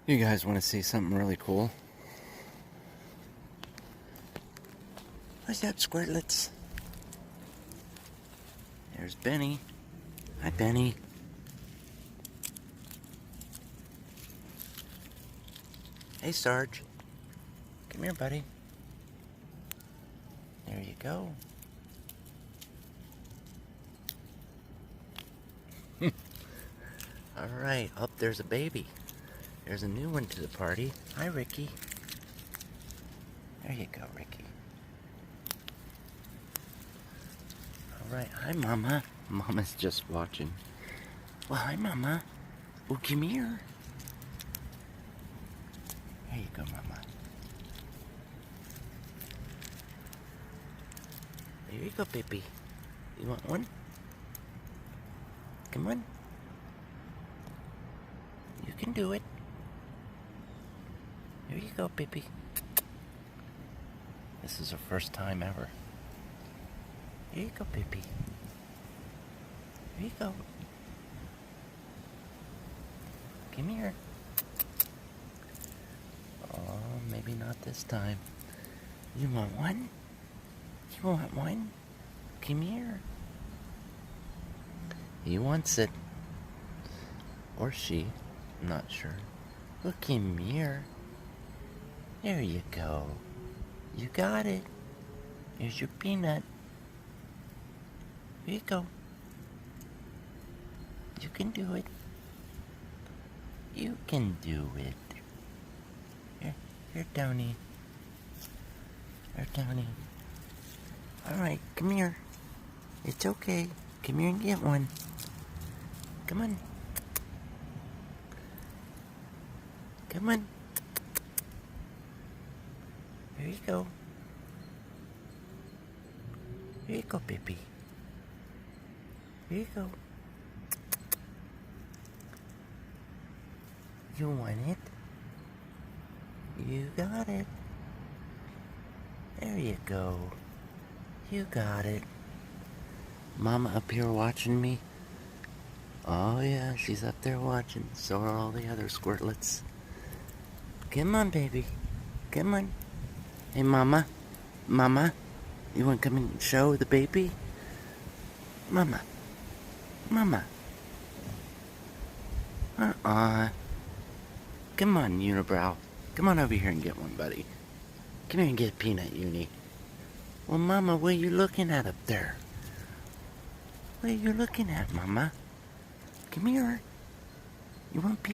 You guys want to see something really cool? What's up, squirtlets? There's Benny. Hi, Benny. Hey, Sarge. Come here, buddy. There you go. Alright, up there's a baby. There's a new one to the party. Hi, Ricky. There you go, Ricky. Alright, hi, Mama. Mama's just watching. Well, hi, Mama. Oh, come here. There you go, Mama. There you go, baby. You want one? Come on. You can do it. There you go, baby. This is her first time ever. Here you go, baby. Here you go. Come here. Oh, maybe not this time. You want one? You want one? Come here. He wants it. Or she. I'm not sure. Look, come here. There you go. You got it. Here's your peanut. Here you go. You can do it. You can do it. Here, Downy. Here, Downy. Alright, come here. It's okay. Come here and get one. Come on. Come on. Here you go. Here you go, baby. Here you go. You want it? You got it. There you go. You got it. Mama up here watching me? Oh yeah, she's up there watching. So are all the other squirtlets. Come on, baby. Come on. Hey, Mama. Mama. You want to come and show the baby? Mama. Mama. Come on, Unibrow. Come on over here and get one, buddy. Come here and get a peanut, Uni. Well, Mama, what are you looking at up there? What are you looking at, Mama? Come here. You want peanut?